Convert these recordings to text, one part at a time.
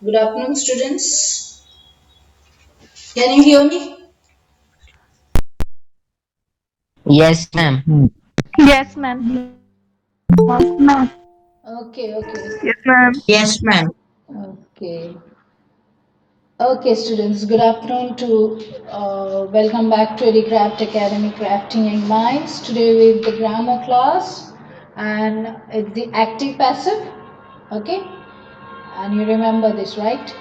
Good afternoon, students. Can you hear me? Yes, ma'am. Yes, ma'am. Okay, okay, Yes, ma'am. Yes, ma'am. okay. Okay, students, good afternoon to welcome back to EduCraft Academy Crafting Young Minds. Today with the grammar class and it's the active passive. Okay, and you remember this, right?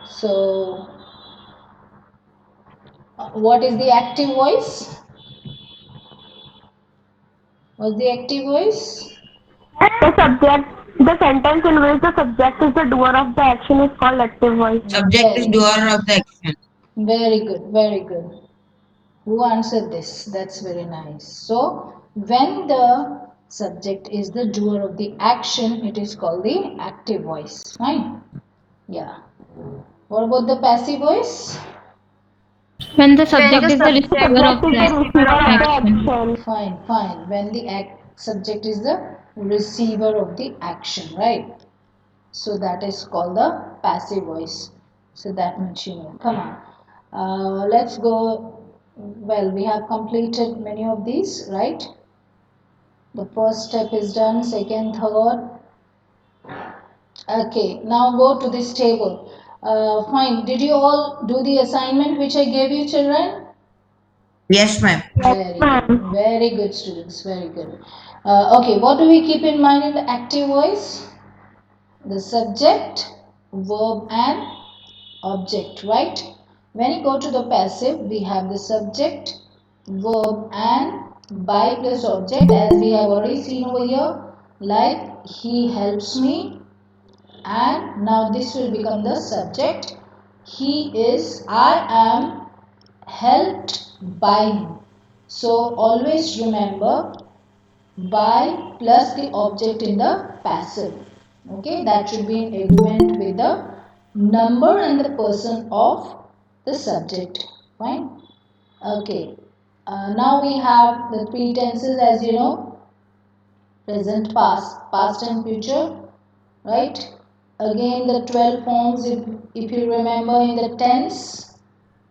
So, what is the active voice? What's the active voice? The subject, the sentence in which the subject is the doer of the action is called active voice. Subject is Very, doer of the action. very good, very good. Who answered this? That's very nice. So, when the subject is the doer of the action, it is called the active voice. Fine. Yeah. What about the passive voice? When the When subject the is the subject receiver is of the the receiver of the action. action. Fine, fine. When the subject is the receiver of the action, right? So that is called the passive voice. So that much you know. Come on. Let's go. Well, we have completed many of these, right? The first step is done, second, third. Okay, now go to this table. Fine. Did you all do the assignment which I gave you, children? Yes, ma'am. Yes, Very good. ma'am. Very good, students. Very good. Okay, what do we keep in mind in the active voice? The subject, verb, and object, right? When you go to the passive, we have the subject, verb, and by plus object, as we have already seen over here, like he helps me, and now this will become the subject. I am helped by him. So always remember by plus the object in the passive. Okay, that should be in agreement with the number and the person of the subject. Fine. Okay. Now we have the three tenses, as you know: present, past and future. Right? Again, the 12 forms, if you remember in the tense.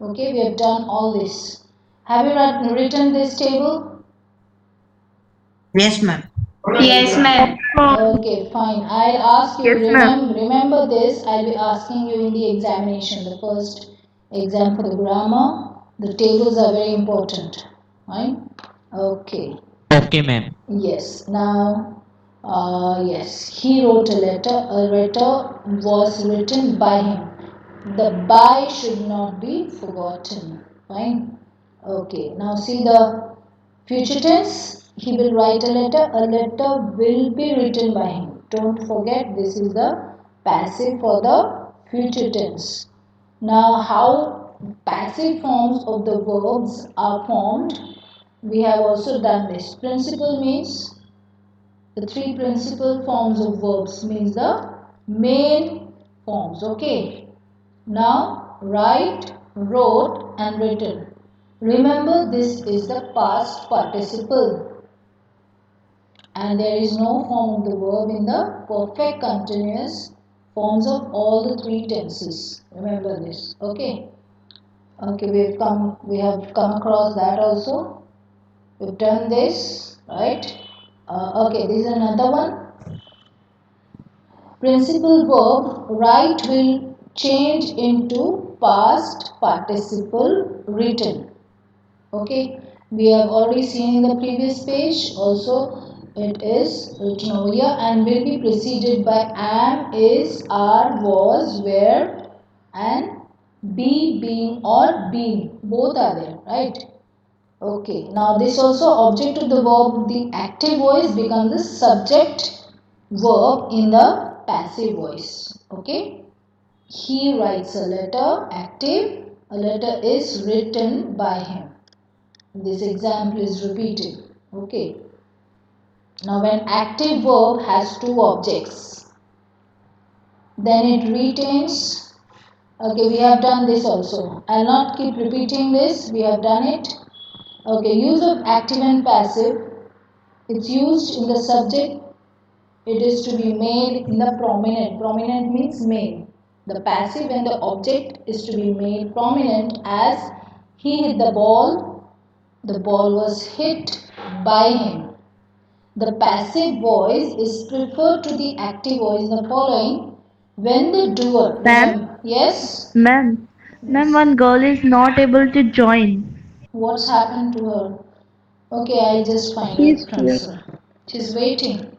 Okay, we have done all this. Have you written this table? Yes, ma'am. Very Yes, good. Yes, ma'am. ma'am. Okay, fine. I'll ask you, Yes, ma'am. remember this, I'll be asking you in the examination, the first exam for the grammar. The tables are very important. Fine? Okay. Okay, ma'am. Yes. Now, yes, he wrote a letter. A letter was written by him. The by should not be forgotten. Fine? Okay. Now, see the future tense, he will write a letter. A letter will be written by him. Don't forget, this is the passive for the future tense. Now, how passive forms of the verbs are formed, we have also done this. Principal means the three principal forms of verbs means the main forms. Okay. Now, write, wrote, and written. Remember, this is the past participle, and there is no form of the verb in the perfect continuous forms of all the three tenses. Remember this. Okay. Okay, we have come across that also. We've done this, right? Okay, this is another one. Principal verb write will change into past participle written. Okay, we have already seen in the previous page. Also, it is written over here and will be preceded by am, is, are, was, were, and be, being, or been. Both are there, right? Okay, now this also object of the verb, the active voice becomes the subject verb in the passive voice. Okay, he writes a letter, active, a letter is written by him. This example is repeated. Okay, now when active verb has two objects, then it retains Okay, we have done this also. I'll not keep repeating this. We have done it. Okay, use of active and passive. It's used in the subject. It is to be made in the prominent. Prominent means made. The passive and the object is to be made prominent as he hit the ball. The ball was hit by him. The passive voice is preferred to the active voice in the following. When the doer, Ma'am? yes, Ma'am, ma'am, one girl is not able to join. what's happened to her? Okay, I'll just find She is out here. answer. She's waiting,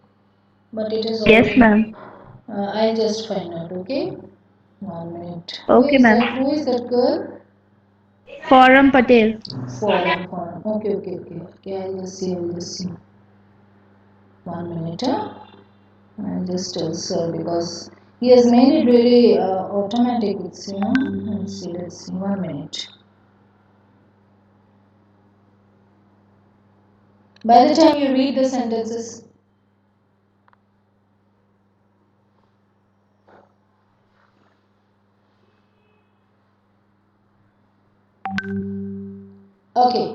but it is Yes, already. ma'am. I'll just find out. Okay, 1 minute. Who Okay, is ma'am. that? Who is that girl? Forum Patel. Foreign. Okay. I'll just see. I'll just see. 1 minute. I'll just tell sir because he has made it really automatic. It's Let's see. Let's see. 1 minute. By the time you read the sentences, okay.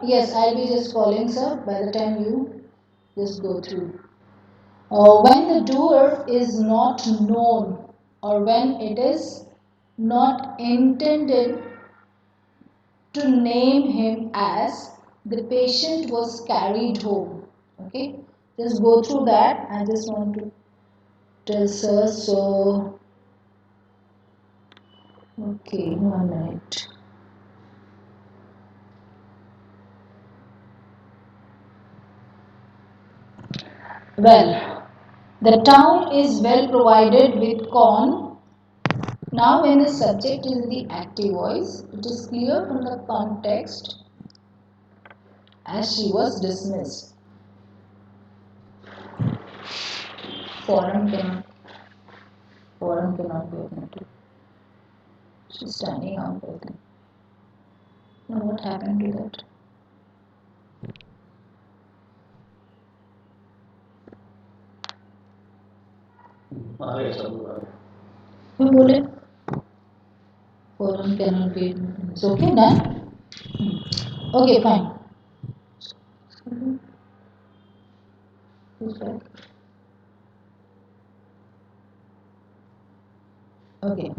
Yes, I'll be just following, sir. By the time you just go through. When the doer is not known or when it is not intended to name him as the patient was carried home. Okay, just go through that. I just want to tell sir. So, okay, 1 minute. Well, the town is well provided with corn. Now, when the subject is in the active voice, it is clear from the context as she was dismissed. Forum cannot, forum cannot be admitted. She's standing out, I think. Now, what happened to that? क्यों बोले? Forum cannot be admitted. It's okay, done? Okay, fine. Who's back? Okay.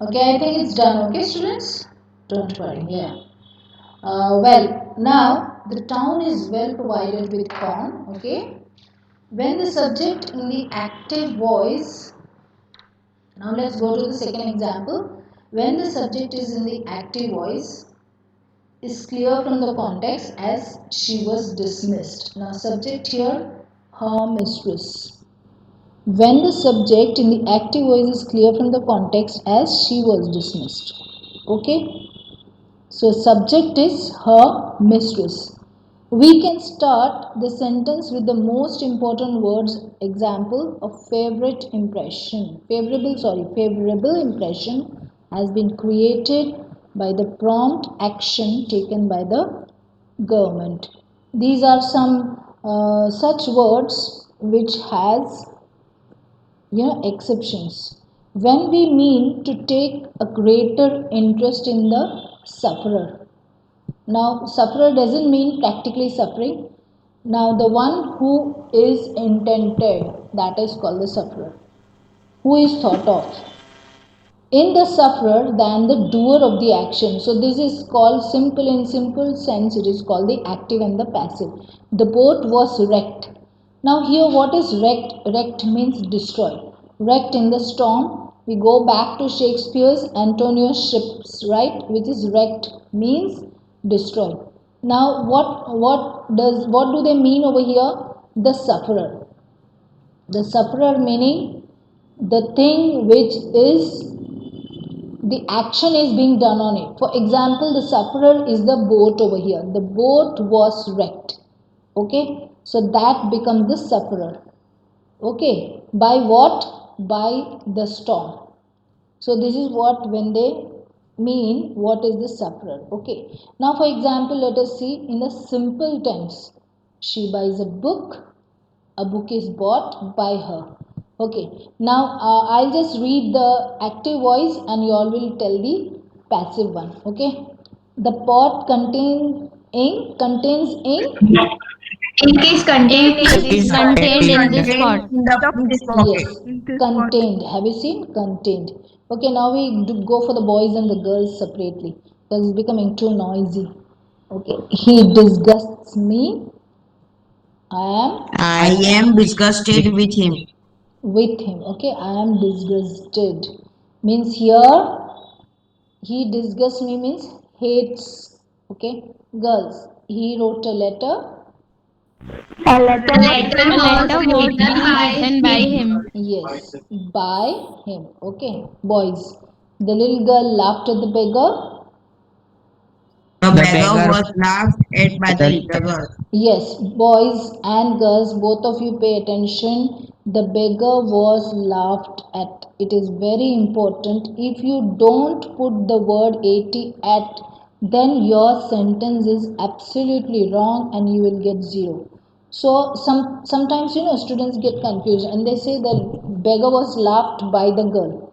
Okay, I think it's done. Okay, students? Don't worry. Yeah. Well, now the town is well provided with corn. Okay. When the subject in the active voice, now let's go to the second example. When the subject is in the active voice, is clear from the context as she was dismissed. Now, subject here, her mistress. When the subject in the active voice is clear from the context as she was dismissed. Okay. So, subject is her mistress. We can start the sentence with the most important words. Example of favorite impression. Favorable impression has been created by the prompt action taken by the government. These are some such words which has exceptions. When we mean to take a greater interest in the sufferer. Now, sufferer doesn't mean practically suffering. Now, the one who is intended, that is called the sufferer, who is thought of in the sufferer than the doer of the action. So, this is called in simple sense, it is called the active and the passive. The boat was wrecked. Now, here, what is wrecked? Wrecked means destroyed. Wrecked in the storm. We go back to Shakespeare's Antonio's ships, right? Which is wrecked means destroyed. Now, what do they mean over here? The sufferer. The sufferer meaning the thing which is the action is being done on it. For example, the sufferer is the boat over here. The boat was wrecked. Okay, so that becomes the sufferer. Okay, by what? By the storm. So this is what when they mean what is the sufferer. Okay, now for example, let us see in the simple tense. She buys a book is bought by her. Okay, now I'll just read the active voice and you all will tell the passive one. Okay, the pot contains ink. Ink is contained It in is this pot. contained Contained in in this pot. this pocket. Yes, contained. Have you seen contained? Okay, now we do go for the boys and the girls separately because it's becoming too noisy. Okay, he disgusts me. I I am disgusted with him. am with him. Okay, I am disgusted. Means here he disgusts me means hates. Okay, girls. He wrote a letter. A letter A was letter was written being by written by him. him. Yes, by him. Okay, boys. The little girl laughed at the beggar. The beggar was laughed at by the little girl. Yes, boys and girls, both of you pay attention. The beggar was laughed at. It is very important. If you don't put the word 80 at, then your sentence is absolutely wrong and you will get zero. So sometimes students get confused and they say that beggar was laughed by the girl.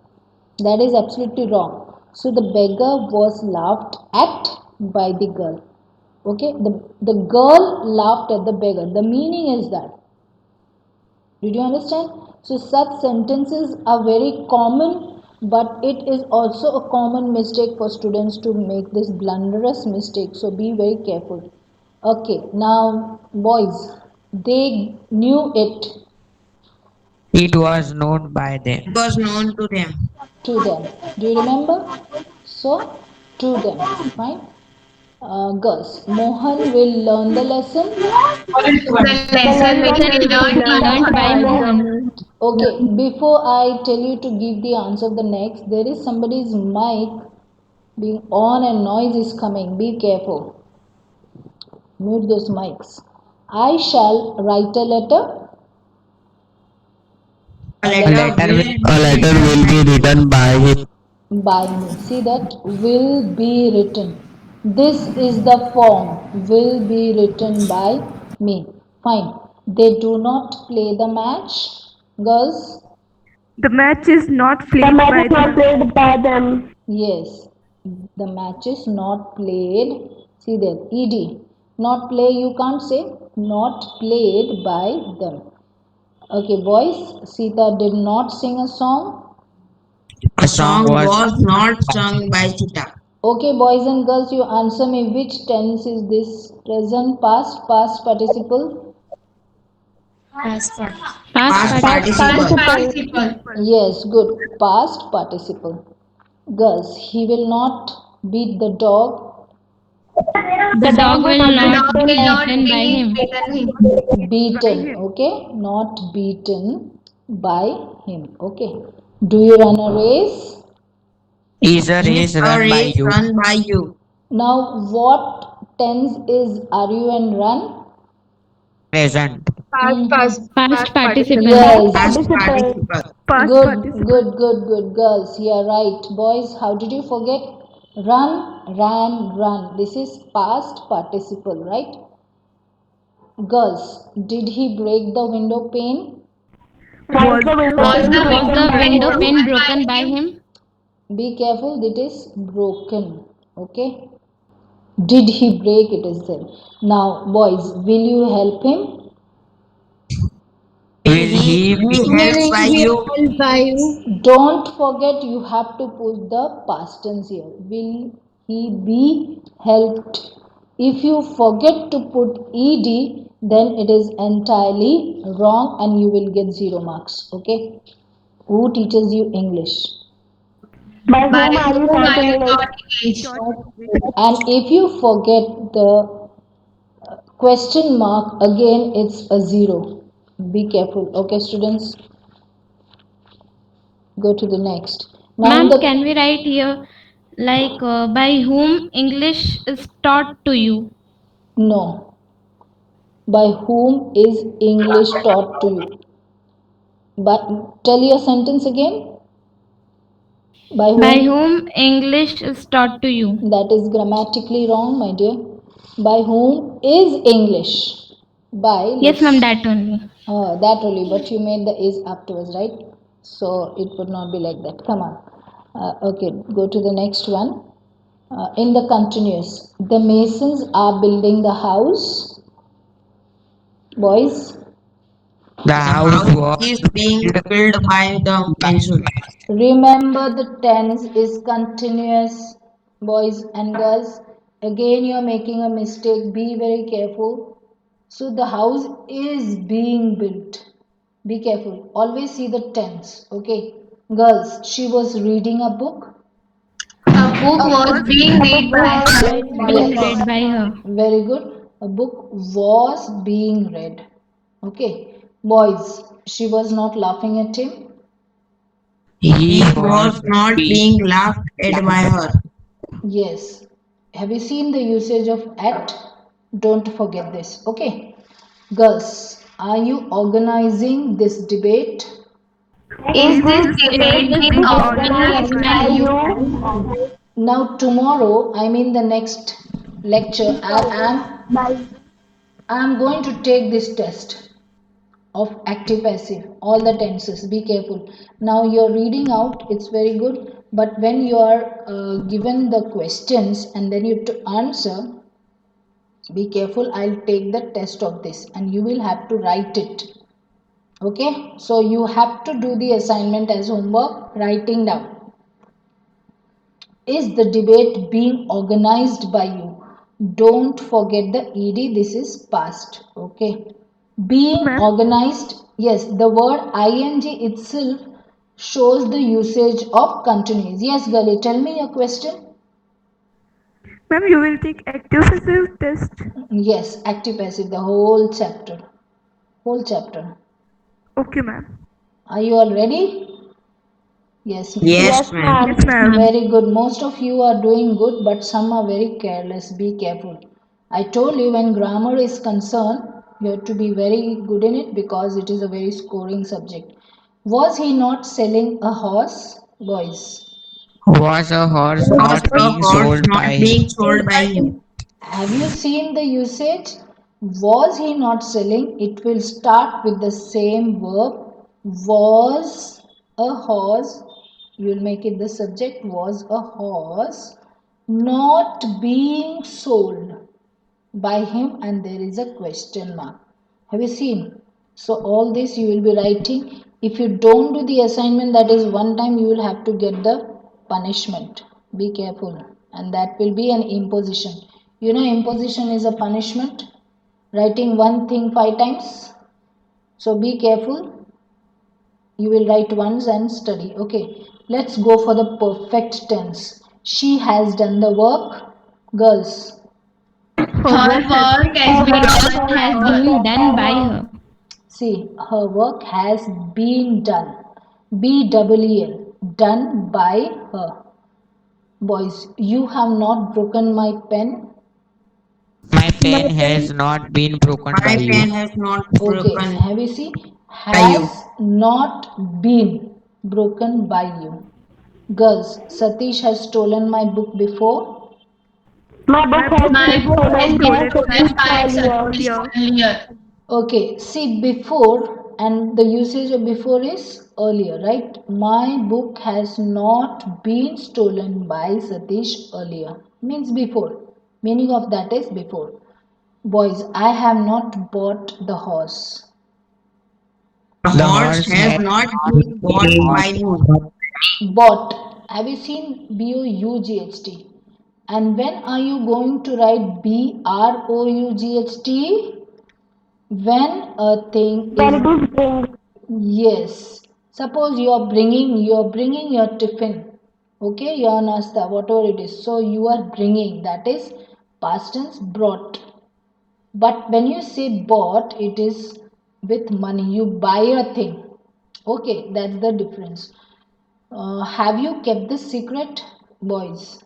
That is absolutely wrong. So the beggar was laughed at by the girl. Okay, the girl laughed at the beggar. The meaning is that. Did you understand? So such sentences are very common, but it is also a common mistake for students to make this blunderous mistake. So be very careful. Okay, now boys, they knew it It was known by them. It was known to them. to them. Do you remember? So to them, fine. Girls, Mohan will learn the lesson. The The lesson lesson will will be be learned learned by by Mohan. them. Okay, before I tell you to give the answer of the next, there is somebody's mic being on and noise is coming. Be careful. Mute those mics. I shall write a letter A letter will be written by him. by me. See that? Will be written. This is the form. Will be written by me. Fine. They do not play the match. Girls, The match is not played by them. yes, the match is not played. See there, ed. Not play, you can't say not played by them. Okay, boys, Sita did not sing a song. A song was not sung by Sita. Okay, boys and girls, you answer me which tense is this? Present, past participle? Past Past participle. participle. Yes, good. Past participle. Girls, he will not beat the dog. The The dog dog will will not not be be beaten. beaten by him. Beaten, okay? Not beaten by him, okay? Do you run a race? Is a race run by you. Run by you. Now, what tense is are you and run? Present. Past participle. Yes. Past participle. Good. Girls, you are right. Boys, how did you forget? Run, ran, run. This is past participle, right? Girls, did he break the window pane? Was the window Was pane the broken by window him? pane broken by him? Be careful, it is broken. Okay? Did he break it is there. Now, boys, will you help him? Will he be helped by you? Don't forget you have to put the past tense here. Will he be helped? If you forget to put ed, then it is entirely wrong and you will get 0 marks. Okay? Who teaches you English? By whom are you taught English? And if you forget the question mark, again it's a 0. Be careful. Okay, students? Go to the next. Now in Ma'am, the can we write here like by whom English is taught to you? no. By whom is English taught to you? But tell your sentence again. By By whom? whom English is taught to you? That is grammatically wrong, my dear. By whom is English? By Yes, ma'am, let's that only. That only, but you made the is afterwards, right? So it would not be like that. Come on. Okay, go to the next one. In the continuous, the masons are building the house, boys. The The house house was is being built built by the by mansion. Remember the tense is continuous, boys and girls. Again, you are making a mistake. Be very careful. So the house is being built. Be careful. Always see the tense. Okay. Girls, she was reading a book. A book was being The book read by was her. Being Being read. Yes. read by her. Very good. A book was being read. Okay. Boys, she was not laughing at him. he He was was not being being laughed at by her. Yes. Have you seen the usage of at? Don't forget this. Okay. Girls, are you organizing this debate? Is Is this this debate debate being being organized organized by by you? you? Now tomorrow, I mean the next lecture, I am going to take this test of active passive, all the tenses. Be careful. Now you're reading out, it's very good, but when you are given the questions and then you have to answer, be careful. I'll take the test of this and you will have to write it. Okay, so you have to do the assignment as homework, writing down. Is the debate being organized by you? Don't forget the ed, this is past. Okay, being Ma'am, organized, yes, the word ing itself shows the usage of continuous. Yes, Gali, tell me your question. ma'am, you will take active passive test. Yes, active passive, the whole chapter. Whole chapter. Okay, ma'am. Are you all ready? Yes, Yes, Yes, ma'am. Yes, ma'am. ma'am. very good. Most of you are doing good, but some are very careless. Be careful. I told you when grammar is concerned, you have to be very good in it because it is a very scoring subject. Was he not selling a horse, boys? was a horse Was not a being horse sold not by being him. sold by him? Have you seen the usage? Was he not selling? It will start with the same verb. Was a horse, you will make it the subject, was a horse not being sold by him, and there is a question mark. Have you seen? So all this you will be writing. If you don't do the assignment, that is one time you will have to get the punishment. Be careful. And that will be an imposition. You know, imposition is a punishment. Writing one thing 5 times. So be careful. You will write once and study. Okay. Let's go for the perfect tense. She has done the work. Girls, Her Her work has work been has Her been done. work has has been been done done by by her. her. see, her work has been done. B-double-E-L, done by her. Boys, you have not broken my pen. My My pen has pen. not been broken by My you. pen has not Okay, broken have you see? by you. Has not been broken by you. Girls, Satish has stolen my book before. My book My has book My been has book been has stolen been by stolen by stolen Satish by Satish earlier. Satish earlier. earlier. Okay, see before and the usage of before is earlier, right? My book has not been stolen by Satish earlier. Means before. Meaning of that is before. Boys, I have not bought the horse. The The horse horse has has not not been bought been by you. bought. Bought. Have you seen B-O-U-G-H-T? And when are you going to write B-R-O-U-G-H-T? When a thing When is. it is bring. Yes. Suppose you are bringing your tiffin. Okay, your nasta, whatever it is. So you are bringing. That is past tense brought. But when you say bought, it is with money. You buy a thing. Okay, that's the difference. Have you kept this secret, boys?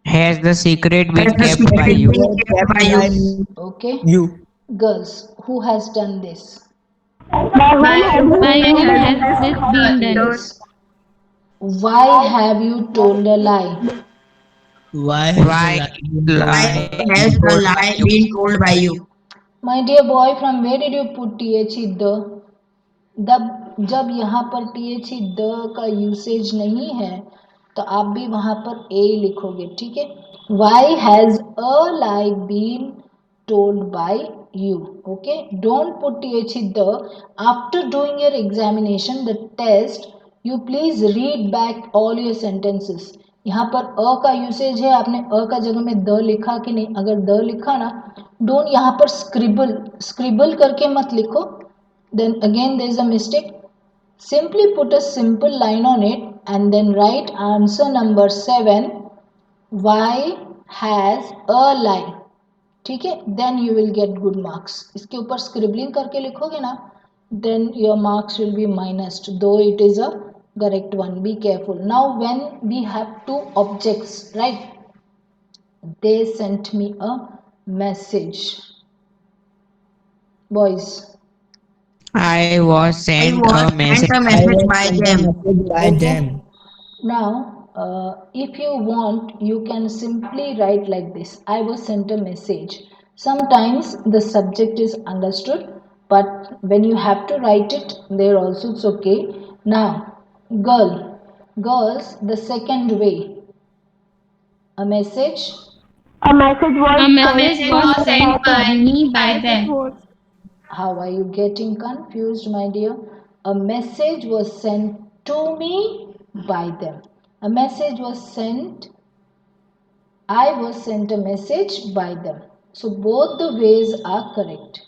Has the secret Has been the kept by secret you? been kept by you? Okay. You. Girls, who has done this? By whom By has Whom this by been whom has has done? this this been been done? done? Yes. Why have you told a lie? Why has the Why lie has been the told by lie you? been told by you? My dear boy, from where did you put THE the? जब यहाँ पर THE the का usage नहीं है तो आप भी वहाँ पर ए लिखोगे, ठीक है. Why has a lie been told by you? Okay, don't put THE the. After doing your examination, the test, you please read back all your sentences. यहाँ पर अ का यूसेज है, आपने अ का जगह में द लिखा कि नहीं. अगर द लिखा ना, डोंट यहाँ पर स्क्रिबल करके मत लिखो, then again there is a mistake. Simply put a simple line on it and then write answer number 7. Why has a lie? ठीक है, then you will get good marks. इसके ऊपर scribbling करके लिखोगे ना, then your marks will be minused, though it is a correct one. Be careful. Now when we have two objects, right? They sent me a message. Boys, I was I sent was a sent message. a message by them. by them. now, if you want, you can simply write like this. I was sent a message. Sometimes the subject is understood, but when you have to write it, there also it's okay. Now, girls, the second way. A message. A message A was message was sent by me by them. How are you getting confused, my dear? A message was sent to me by them. A message was sent, I was sent a message by them. So both the ways are correct.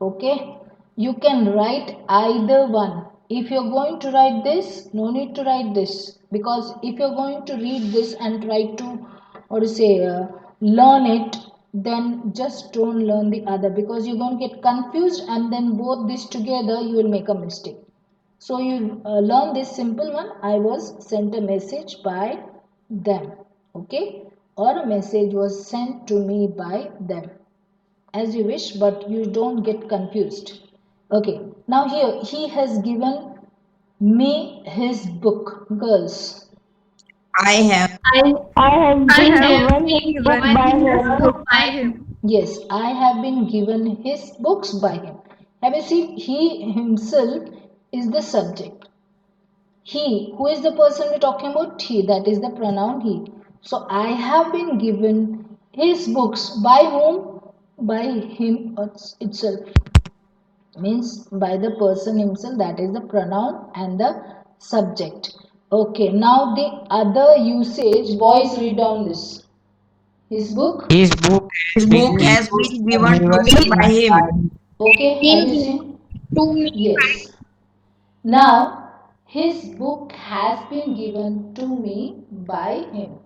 Okay? You can write either one. If you're going to write this, no need to write this. Because if you're going to read this and try to, or to say, learn it, then just don't learn the other, because you're going to get confused and then both this together you will make a mistake. So you learn this simple one. I was sent a message by them. Okay? Or a message was sent to me by them. As you wish, but you don't get confused. Okay. Now here, he has given me his book. Girls. I have I have I been have given been his book given by his him. book by him. Yes, I have been given his books by him. Have you seen? He himself is the subject. He, who is the person we're talking about? He, that is the pronoun he. So I have been given his books by whom? By him itself. Means by the person himself, that is the pronoun and the subject. Okay, now the other usage, boys, read down this. His book. His book his has book been has been given to me by him. Okay, have you seen? To me. Yes. Now, his book has been given to me by him.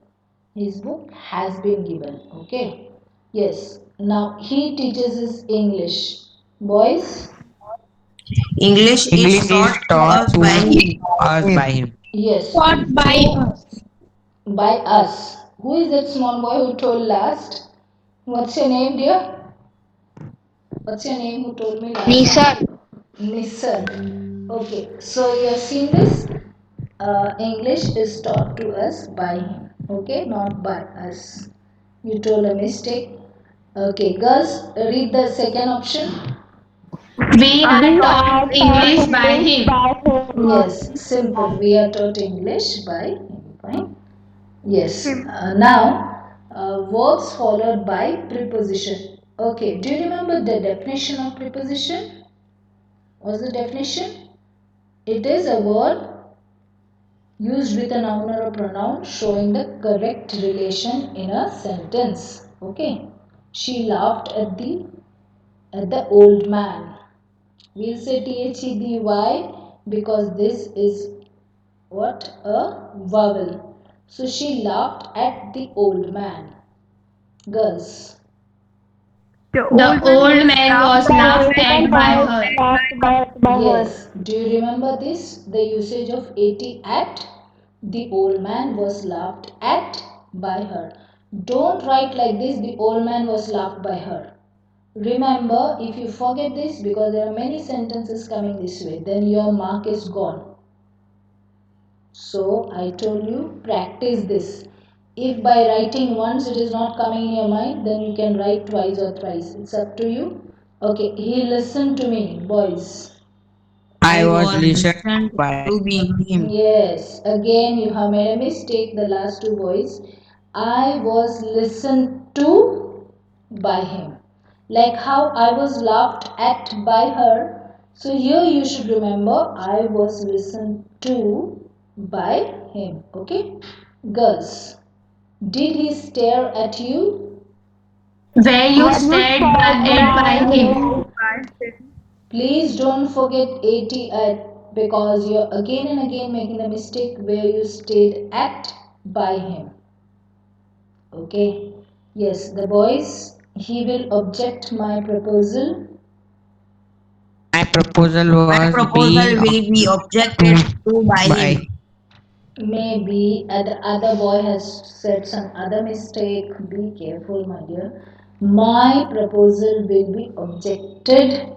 His book has been given. Okay. Yes. Now, he teaches us English. Boys? English is English is taught to taught us to by him. us by him. Yes. Taught by us. By us. Who is that small boy who told last? What's your name, dear? What's your name who told me last? Nissan. Okay, so you have seen this. English is taught to us by him. Okay, not by us. You told a mistake. Okay, girls, read the second option. We are We taught are English taught by English him. by him. Yes, simple. We are taught English by him. Fine. Yes. Now, verbs followed by preposition. Okay, do you remember the definition of preposition? What's the definition? It is a word used with a noun or a pronoun showing the correct relation in a sentence. Okay. She laughed at the old man. We'll say THEDY because this is what? A vowel. So she laughed at the old man. Girls. The old man was laughed at by her. Laughed by her. Yes. Do you remember this? The usage of at. The old man was laughed at by her. Don't write like this. The old man was laughed by her. Remember, if you forget this, because there are many sentences coming this way, then your mark is gone. So I told you, practice this. If by writing once it is not coming in your mind, then you can write twice or thrice. It's up to you. Okay, he listened to me, boys. I was listened listened by to be him. Yes, again you have made a mistake, the last two boys. I was listened to by him. Like how I was laughed at by her. So here you should remember I was listened to by him. Okay? Girls, did he stare at you? Where you Were you stared by scared it by by him. him? Please don't forget at because you're again and again making the mistake where you stayed at by him. Okay. Yes, the boys, he will object my proposal. my proposal My was proposal being will be objected to to by by. him. Maybe the other boy has said some other mistake. Be careful, my dear. My proposal will be objected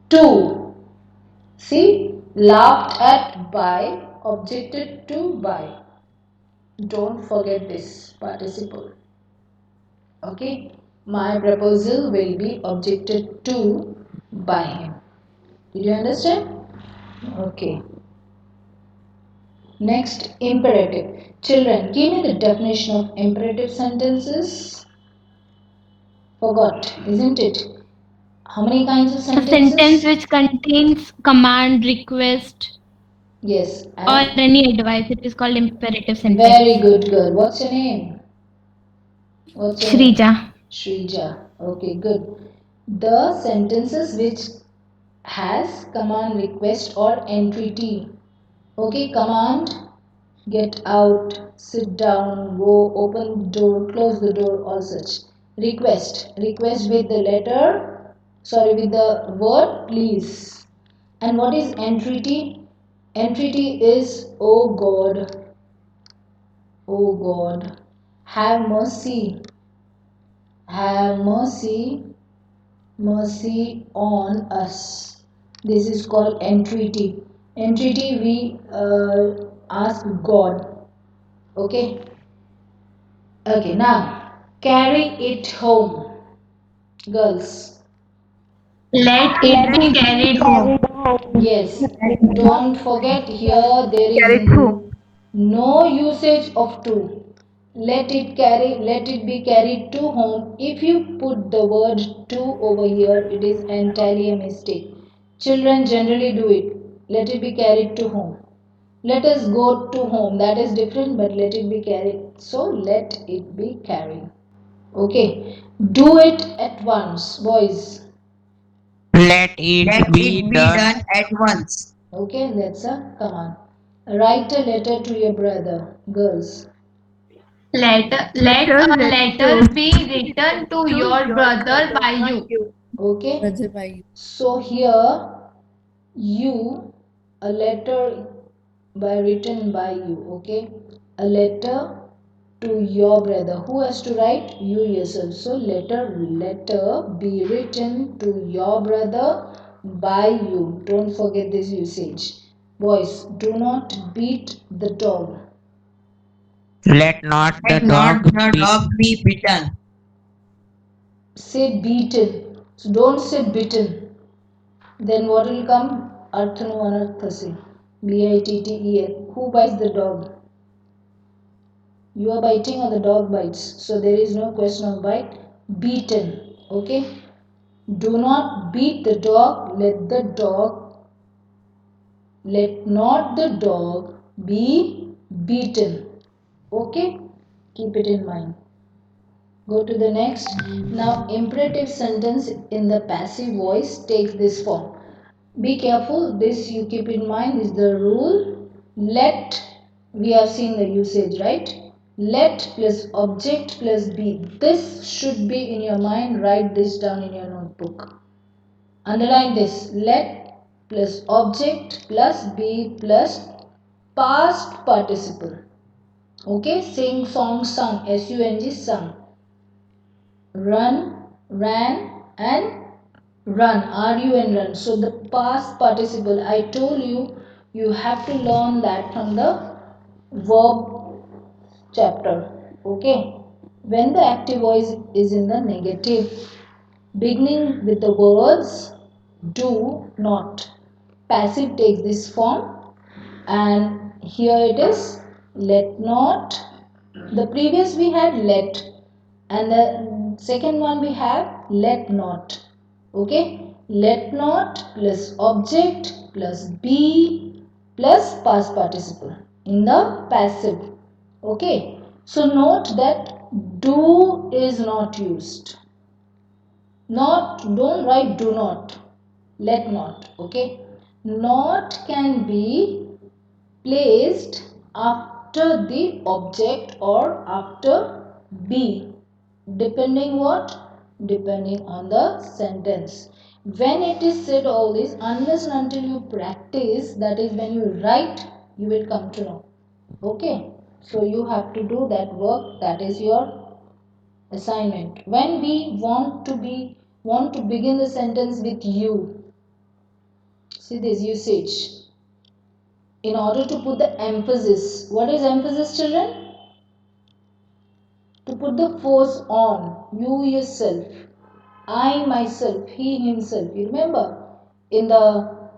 to. See, laughed at by, objected to by. Don't forget this participle. Okay, my proposal will be objected to by him. Did you understand? Okay. Next, imperative. Children, give me the definition of imperative sentences. Forgot, isn't it? How many kinds of A sentence sentences? which contains command, request, Yes, or and any advice. It is called imperative very sentence. good girl. What's your name? What's your name? Shrija. Shrija. Okay, good. The sentences which has command, request or entreaty. Okay, command, get out, sit down, go, open the door, close the door, all such. Request, request with the letter, sorry, with the word please. And what is entreaty? Entreaty is, oh God, oh God, have mercy, have mercy, mercy on us. This is called entreaty. Entreaty we ask God. Okay. Okay. Now carry it home, girls. Let it Let be it be carried home. carried home. Yes. Don't forget here there is no usage of to. Let it be carried to home. If you put the word to over here, it is entirely a mistake. Children generally do it. Let it be carried to home. Let us go to home. That is different, but let it be carried. So let it be carried. Okay. Do it at once, boys. Let it Let be it be done. done at once. Okay, that's a command. Write a letter to your brother, girls. Let a letter be written to your brother by you. Okay. So here you a letter by written by you. Okay, a letter to your brother. Who has to write? You yourself. So letter be written to your brother by you. Don't forget this usage. Boys, do not beat the dog. Let not the Let not dog the be. dog be bitten. Say beaten. So don't say bitten. Then what will come? Arthanu anarthasi. B-I-T-T-E-N. Who bites the dog? You are biting or the dog bites. So there is no question of bite. Beaten. Okay. Do not beat the dog. Let not the dog be beaten. Okay. Keep it in mind. Go to the next. Now, imperative sentence in the passive voice takes this form. Be careful, this you keep in mind is the rule. Let, we have seen the usage, right? Let plus object plus be. This should be in your mind. Write this down in your notebook. Underline this. Let plus object plus be plus past participle. Okay, sing, song, sung, S-U-N-G, sung. Run, ran, and run, R-U-N, run. So the past participle, I told you, you have to learn that from the verb chapter. Okay. When the active voice is in the negative, beginning with the words do not. Passive takes this form, and here it is let not. The previous we had let, and the second one we have let not. Okay, let not plus object plus be plus past participle in the passive. Okay, so note that do is not used. Not, don't write do not, let not. Okay, not can be placed after the object or after be, depending what, depending on the sentence. When it is said all this, unless and until you practice, that is when you write, you will come to know. Okay, so you have to do that work. That is your assignment. When we want to begin the sentence with you, see this usage. In order to put the emphasis, what is emphasis, children? To put the force on, you yourself, I myself, he himself. You remember in the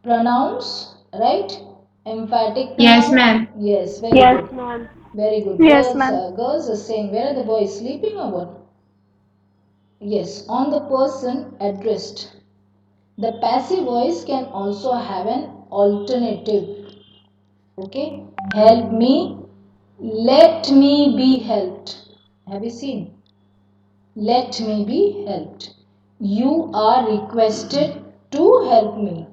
pronouns, right? Emphatic pronoun. Yes, ma'am. Yes, very Yes, good. ma'am. Very good. Yes, Girls are saying, where are the boys sleeping or what? Yes, on the person addressed. The passive voice can also have an alternative. Okay, help me, let me be helped. Have you seen? Let me be helped. You are requested to help me.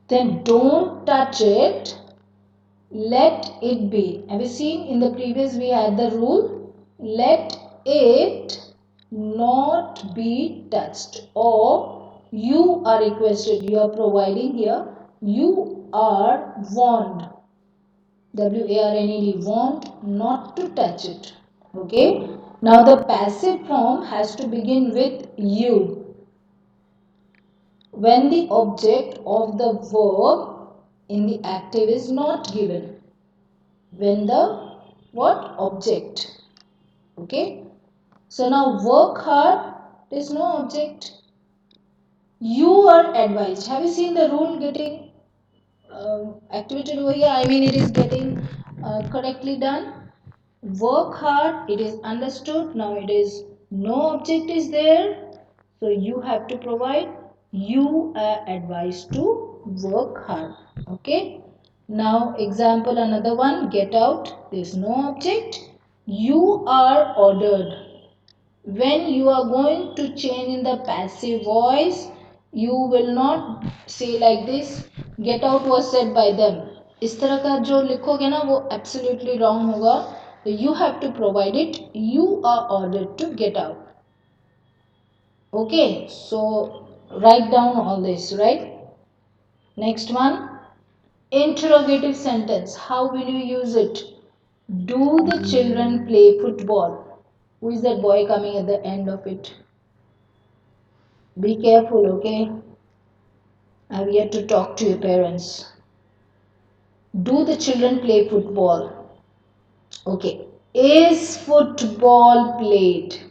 Then don't touch it. Let it be. Have you seen in the previous we had the rule? Let it not be touched. Or you are requested. You are providing here. You are warned. WARNED, warned not to touch it. Okay. Now the passive form has to begin with you. When the object of the verb in the active is not given. When the what object. Okay. So now work hard. There is no object. You are advised. Have you seen the rule getting activated over here? I mean it is getting correctly done. Work hard, it is understood. Now it is no object is there, so you have to provide, you are advised to work hard. Okay, now example another one, get out, there is no object, you are ordered. When you are going to change in the passive voice, you will not say like this, get out was said by them. इस तरह का जो लिखोगे ना वो absolutely wrong होगा. You have to provide it, you are ordered to get out. Okay, so write down all this, right? Next one, interrogative sentence. How will you use it? Do the children play football? Who is that boy coming at the end of it? Be careful, okay? I have yet to talk to your parents. Do the children play football? Okay. Is football played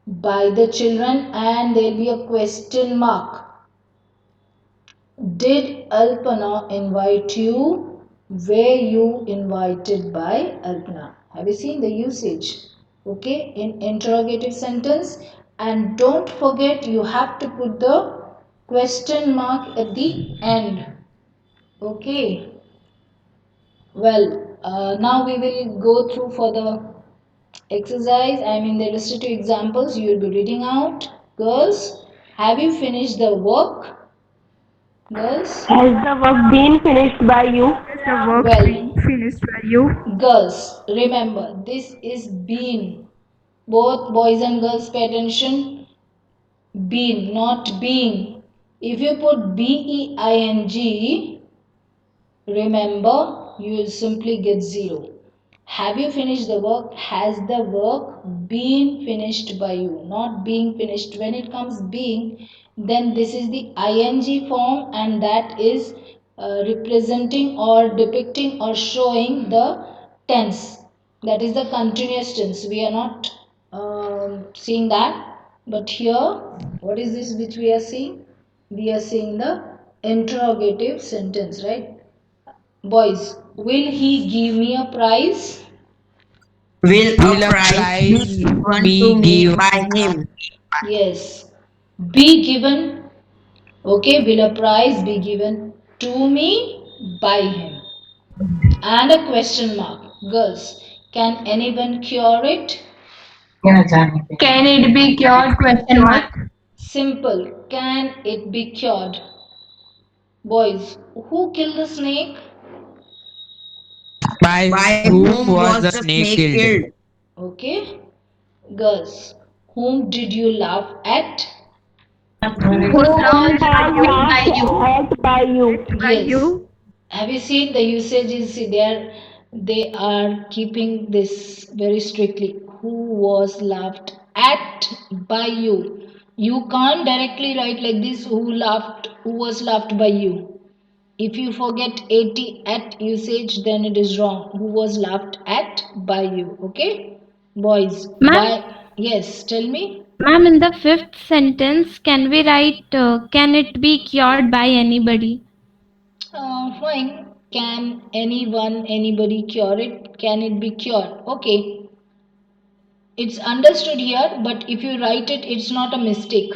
by the children? And there will be a question mark. Did Alpana invite you? Were you invited by Alpana? Have you seen the usage? Okay, in interrogative sentence. And don't forget you have to put the question mark at the end. Okay. Well, now we will go through for the exercise. I mean the illustrative examples you will be reading out. Girls, have you finished the work? Girls? Has the work been finished by you? Is the work being Well, finished by you? girls, remember this is been. Both boys and girls pay attention. Been, not being. If you put BEING, remember you will simply get 0. Have you finished the work? Has the work been finished by you? Not being finished. When it comes being, then this is the ing form, and that is representing or depicting or showing the tense. That is the continuous tense. We are not seeing that. But here, what is this which we are seeing? We are seeing the interrogative sentence, right? Boys, will he give me a prize? Will Will a a prize be prize given to be me given? by him? Yes. Be given. Okay, will a prize be given to me by him? And a question mark. Girls, can anyone cure it? Can it be cured? Question mark. Simple. Can it be cured? Boys, who killed the snake? By By whom whom was the was the snake snake killed? killed? Okay. Girls, whom did you laugh at? Who was laughed at by you? Yes. Have you seen the usages? See, they are keeping this very strictly. Who was laughed at by you? You can't directly write like this. Who was laughed by you? If you forget at usage, then it is wrong. Who was laughed at by you? Okay, boys. Ma'am, Yes, tell me. ma'am, in the fifth sentence, can we write, can it be cured by anybody? Fine. Can anybody cure it? Can it be cured? Okay, it's understood here, but if you write it, it's not a mistake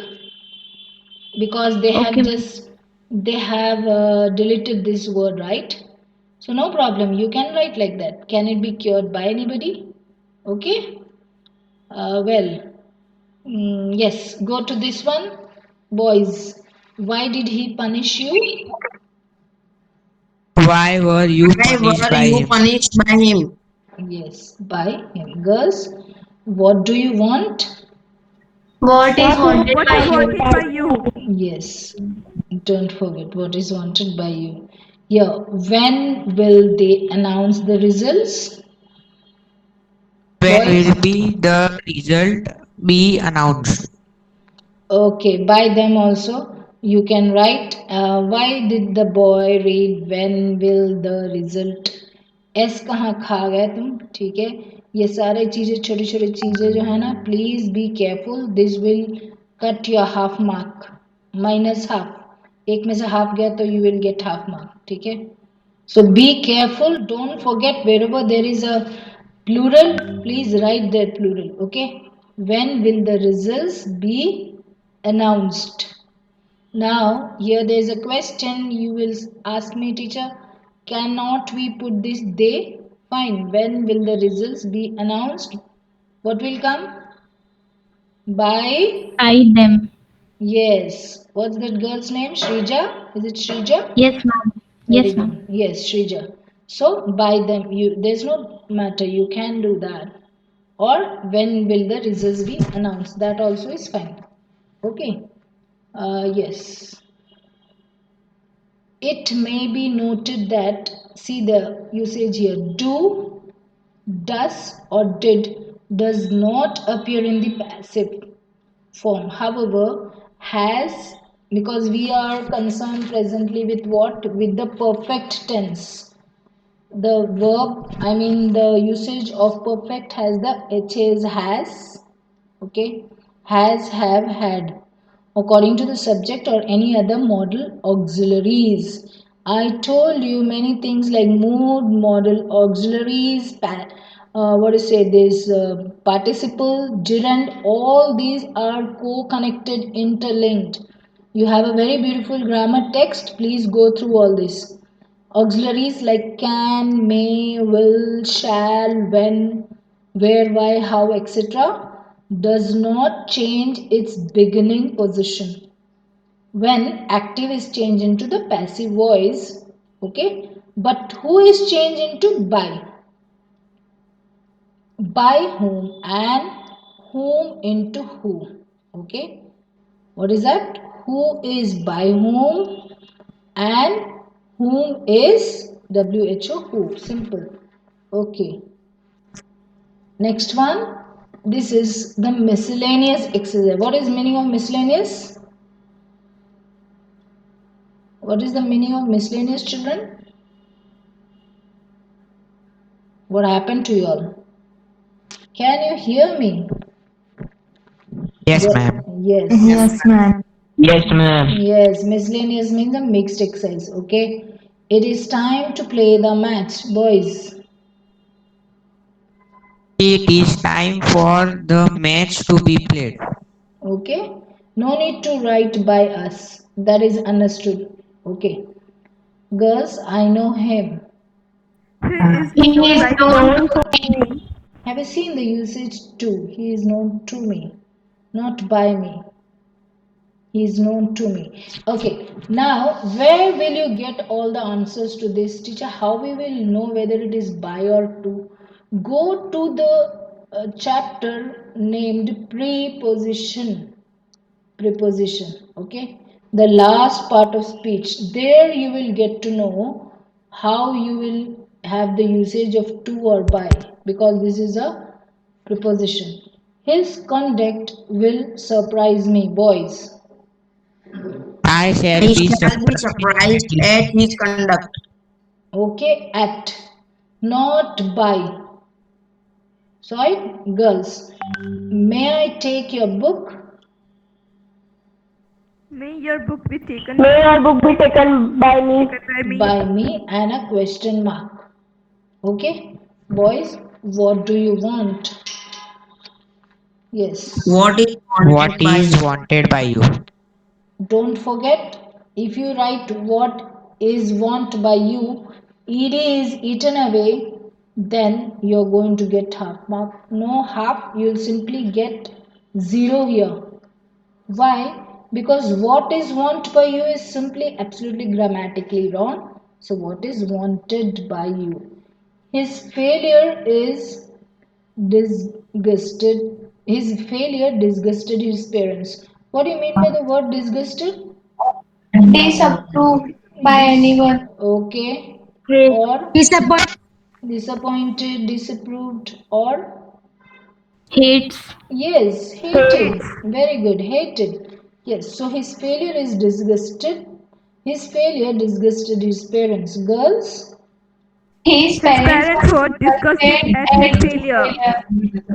because Okay, ma'am. they have deleted this word, right? So no problem. You can write like that. Can it be cured by anybody? Okay. Well, yes. Go to this one, boys. Why did he punish you? Why were you Why punished were by you him? punished by him? Yes, by him. Girls, what do you want? What is wanted What by is you? wanted by you? Yes, don't forget what is wanted by you. Yeah, when will they announce the results? When Boys? will be the result be announced? Okay, by them also. You can write, why did the boy read when will the result? S कहाँ खा गए तुम? ठीक है, ये सारे चीज़ें छोटी छोटी चीज़ें जो है ना, please be careful. This will cut your half mark. Minus half, एक में से हाफ गया तो you will get half mark. ठीक है, so be careful. Don't forget wherever there is a plural, please write the plural. Okay. When will the results be announced? Now, here there is a question. You will ask me, teacher, cannot we put this they? Fine. When will the results be announced? What will come? By? By them. Yes. What's that girl's name? Shrija? Is it Shrija? Yes, ma'am. Very Yes, ma'am. good. Yes, Shrija. So by them, there's no matter. You can do that. Or when will the results be announced? That also is fine. Okay. Yes. It may be noted that, see the usage here, do, does or did does not appear in the passive form. However, has, because we are concerned presently with what? With the perfect tense. The verb, I mean the usage of perfect has the has, okay, has, have, had, according to the subject or any other modal auxiliaries. I told you many things like mood, modal auxiliaries, what to say, this participle, gerund, all these are co-connected, interlinked. You have a very beautiful grammar text. Please go through all this. Auxiliaries like can, may, will, shall, when, where, why, how, etc. does not change its beginning position when active is changed into the passive voice. Okay, but who is changed into by whom, and whom into who. Okay, what is that? Who is by whom and whom is who. Simple. Okay, next one. This is the miscellaneous exercise. What is meaning of miscellaneous? What is the meaning of miscellaneous, children? What happened to you all? Can you hear me? Yes, ma'am. Yes. Yes, ma'am. Yes, ma'am. Yes, miscellaneous means a mixed exercise. Okay. It is time to play the match, boys. It is time for the match to be played. Okay. No need to write by us. That is understood. Okay. Girls, I know him. He is known to me. Have you seen the usage to? He is known to me, not by me. He is known to me. Okay, now where will you get all the answers to this, teacher? How we will know whether it is by or to? Go to the chapter named preposition. Preposition. Okay, the last part of speech. There you will get to know how you will have the usage of to or by, because this is a preposition. His conduct will surprise me, boys. I shall I be shall be surprised. surprised at his conduct. Okay, at, not by. Sorry, girls. May I take your book? May your book be taken by me. By me and a question mark. Okay, boys, what do you want? Yes. What is What wanted by is you? wanted by you? Don't forget, if you write what is want by you, it is eaten away, then you're going to get half mark. No half, you'll simply get 0 here. Why? Because what is want by you is simply absolutely grammatically wrong. So what is wanted by you? His failure is disgusted. His failure disgusted his parents. What do you mean by the word disgusted? Disapproved by anyone. Okay. Or disappointed, disapproved, or Hates. yes, hated. Very good, hated. Yes, so his failure is disgusted. His failure disgusted his parents. Girls? His parents were disgusted at his failure.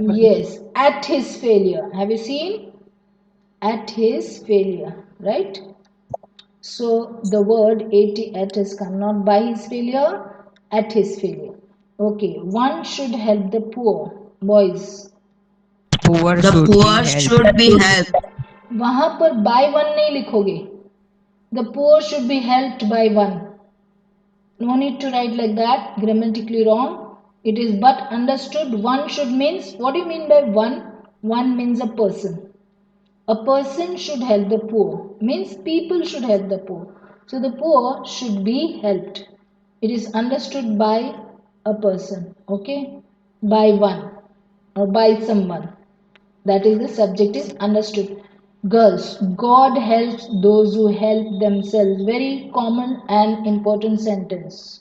Yes, at his failure. Have you seen? At his failure, right? So the word at has come, not by his failure, at his failure. Okay, one should help the poor. Boys, Poor The should be poor helped. should be helped. वहां पर by one नहीं लिखोगे. The poor should be helped by one. No need to write like that, grammatically wrong. It is but understood. One should means, what do you mean by one? One means a person. A person should help the poor, means people should help the poor. So the poor should be helped. It is understood by a person, okay? By one or by someone. That is the subject is understood. Girls, God helps those who help themselves. Very common and important sentence.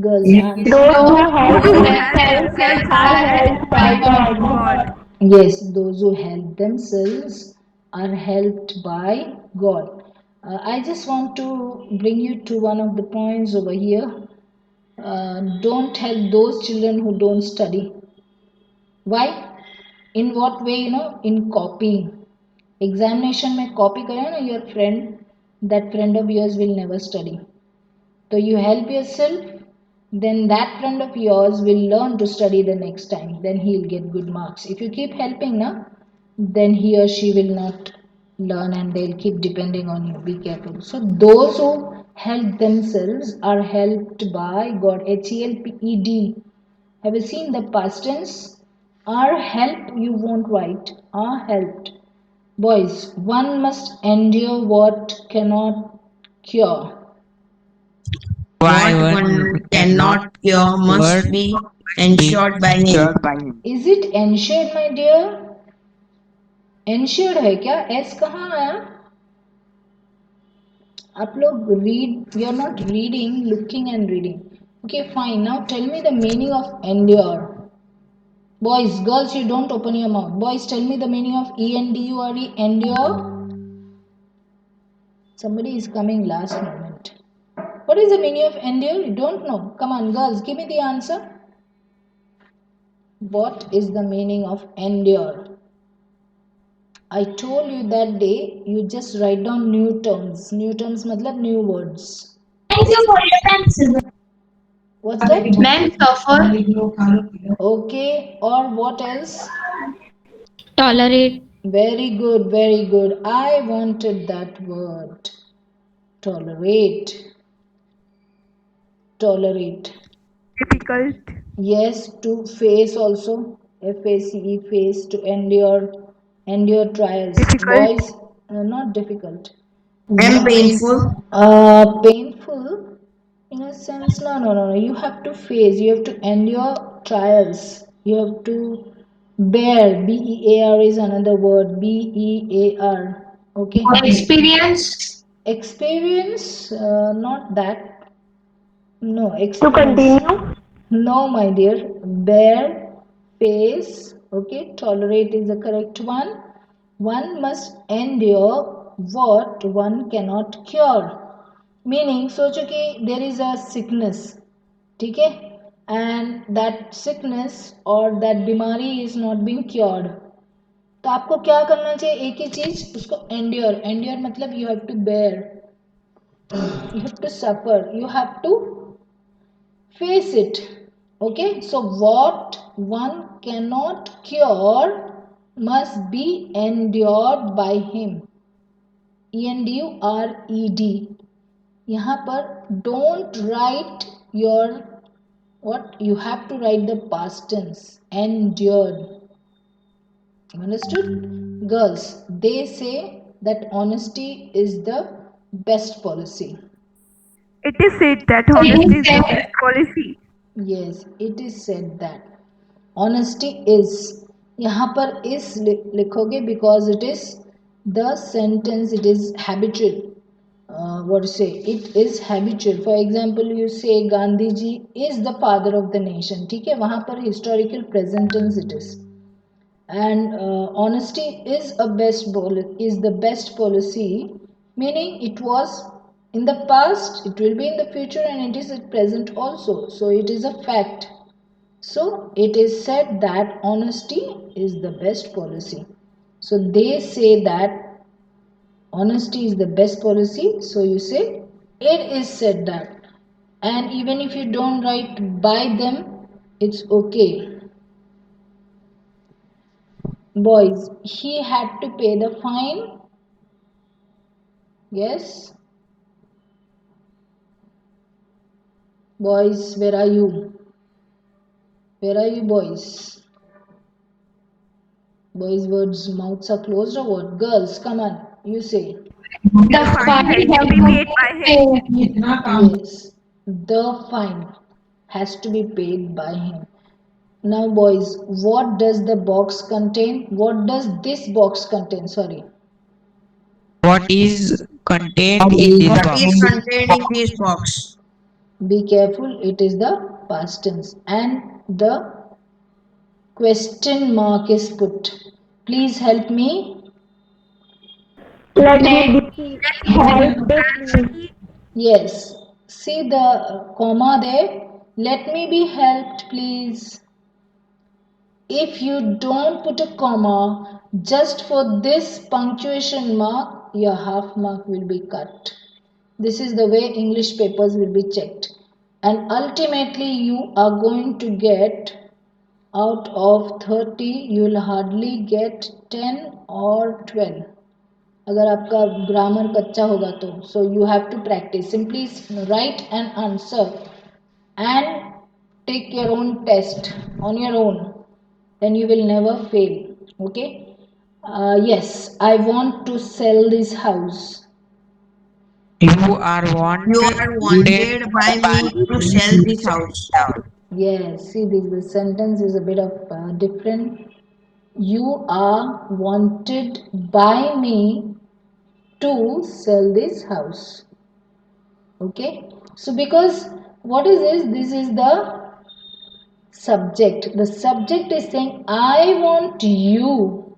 Girls, answer. Those who Those help who themselves themselves are are helped helped by by God. God. Yes, those who help themselves are helped by God. I just want to bring you to one of the points over here. Don't help those children who don't study. Why? In what way? In copying. Examination में copy करे ना your friend, that friend of yours will never study. So you help yourself, then that friend of yours will learn to study the next time. Then he'll get good marks. If you keep helping now, then he or she will not learn and they'll keep depending on you. Be careful. So those who help themselves are helped by God. HELPED. Have you seen the past tense? Are helped you won't write. Are helped. Boys, one must endure what cannot cure. Why What one one cannot cannot cure word must be be ensured by him. cured by him. Is it ensured, my dear? Ensured है क्या? S कहाँ आया? आप लोग read, you're not reading, looking and reading. Okay, fine. Now tell me the meaning of endure. Boys, girls, you don't open your mouth. Boys, tell me the meaning of ENDURE, endure. Somebody is coming last moment. What is the meaning of endure? You don't know. Come on, girls, give me the answer. What is the meaning of endure? I told you that day, you just write down new terms. New terms matlab new words. What's that? Men suffer. Okay, or what else? Tolerate. Very good, very good. I wanted that word. Tolerate. Tolerate. Difficult. Yes, to face also. FACE, face, to endure. Endure trials. Difficult. Boys, not difficult. And painful. Painful in a sense, no. You have to face, you have to endure trials. You have to bear. BEAR is another word. BEAR. Okay. Experience. Experience, not that. No, To experience. continue. No, my dear. Bear, face, okay. Tolerate is the correct one. One must endure what one cannot cure. Meaning, सोचो कि there is a sickness, ठीक है, and that sickness or that बीमारी is not being cured. तो आपको क्या करना चाहिए? एक ही चीज, उसको endure. Endure मतलब you have to bear, you have to suffer, you have to face it. Okay, so what one cannot cure must be endured by him. ENDURED. यहाँ पर don't write your what, you have to write the past tense. Endured. Understood? Girls, they say that honesty is the best policy. It is said that honesty is the best policy. Yes, it is said that honesty is, यहाँ पर is लिखोगे because it is the sentence, it is habitual. What to say, it is habitual. For example, you say Gandhi ji is the father of the nation, ठीक है, वहाँ पर historical present tense it is. And honesty is is the best policy, meaning it was in the past, it will be in the future, and it is at present also, so it is a fact. So it is said that honesty is the best policy. So they say that honesty is the best policy, so you say it is said that. And even if you don't write by them, it's okay. Boys, he had to pay the fine. Yes. Boys, where are you? Where are you, boys? Boys' words, mouths are closed or what? Girls, come on, you say. The fine has to be paid by him. Yes, the fine has to be paid by him. Now, boys, what does the box contain? What does this box contain? Sorry. What is contained in this What is box? contained in this box? Be careful, it is the past tense. And the question mark is put. Please help me. Let me be help please. Yes. See the comma there. Let me be helped, please. If you don't put a comma just for this punctuation mark, your half mark will be cut. This is the way English papers will be checked. And ultimately, you are going to get out of 30, you will hardly get 10 or 12. अगर आपका grammar कच्चा होगा तो. So you have to practice. Simply write an answer and take your own test on your own. Then you will never fail. Okay. Yes, I want to sell this house. You are You wanted are wanted by by me to sell this house. Yes, see this, the sentence is a bit of different. You are wanted by me to sell this house. Okay, so because what is this? This is the subject. The subject is saying I want you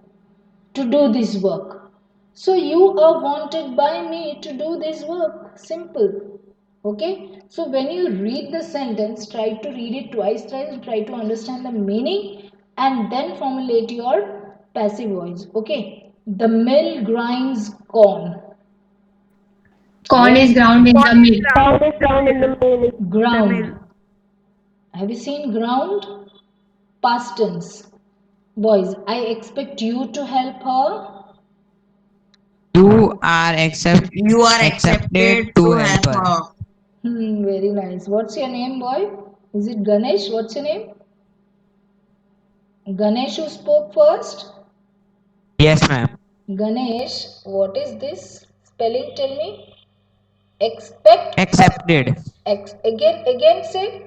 to do this work, so you are wanted by me to do this work. Simple. Okay, so when you read the sentence, try to read it twice, try to understand the meaning, and then formulate your passive voice. Okay, The mill grinds corn. Corn is ground in the mill. Corn is ground in the mill. Ground. Have you seen ground? Past tense. Boys, I expect you to help her. You are accepted accepted to to help help her. her. Very nice. What's your name, boy? Is it Ganesh? What's your name? Ganesh who spoke first? Yes, ma'am. Ganesh, what is this spelling? Tell me. Expect. Accepted. Again say.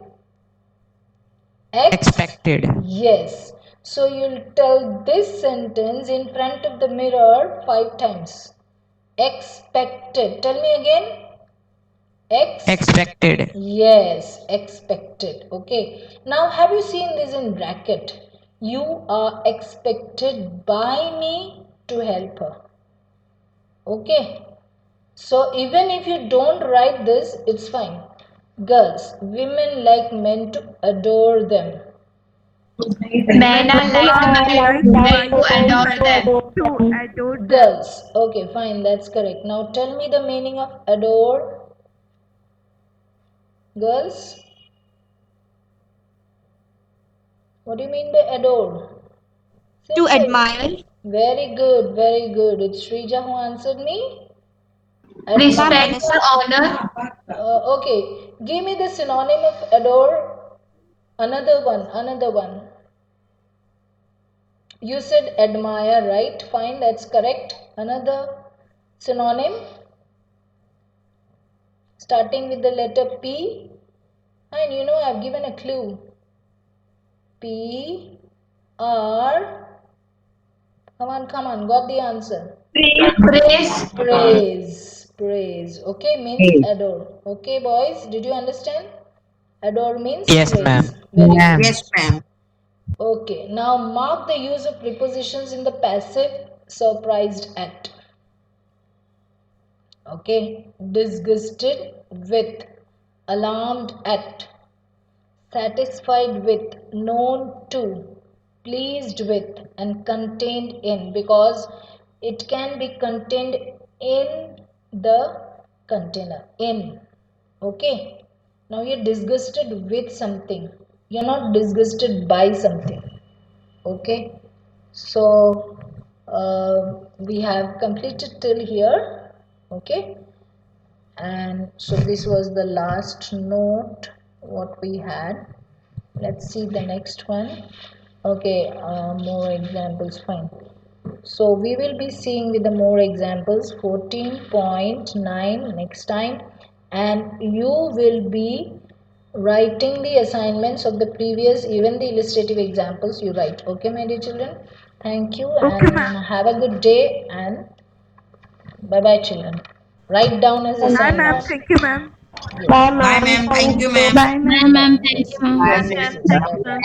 Expected. Yes. So you'll tell this sentence in front of the mirror 5 times. Expected. Tell me again. Expected. Yes, expected. Okay. Now, have you seen this in bracket? You are expected by me to help her. Okay. So, even if you don't write this, it's fine. Girls, women like men to adore them. Men are like men to adore them. Girls. Okay, fine. That's correct. Now, tell me the meaning of adore. Girls. What do you mean by adore? To Simple. admire. Very good, very good. It's Shrija who answered me. Respect or honor. Okay, give me the synonym of adore. Another one, another one. You said admire, right? Fine, that's correct. Another synonym starting with the letter P. And you know, I've given a clue. P R. Come on, got the answer. Praise. Praise. Okay, means adore. Okay, boys, did you understand? Adore means Yes, praise. ma'am. Very Ma'am. good. Yes, ma'am. Okay, now mark the use of prepositions in the passive surprised at. Okay, disgusted with, alarmed at, satisfied with, known to, pleased with, and contained in, because it can be contained in the container. In. Okay. Now you're disgusted with something. You're not disgusted by something. Okay. So we have completed till here. Okay. And so this was the last note what we had. Let's see the next one. Okay, more examples. Fine. So we will be seeing with the more examples 14.9 next time, and you will be writing the assignments of the previous, even the illustrative examples you write. Okay, my dear children. Thank you and have a good day, and bye bye, children. Write down as assignments. Bye, Bye, ma'am. ma'am. Thank Thank you, you. ma'am. Bye, Bye, ma'am. ma'am. Thank Yes, you, ma'am. yes, yes, yes. Bye bye.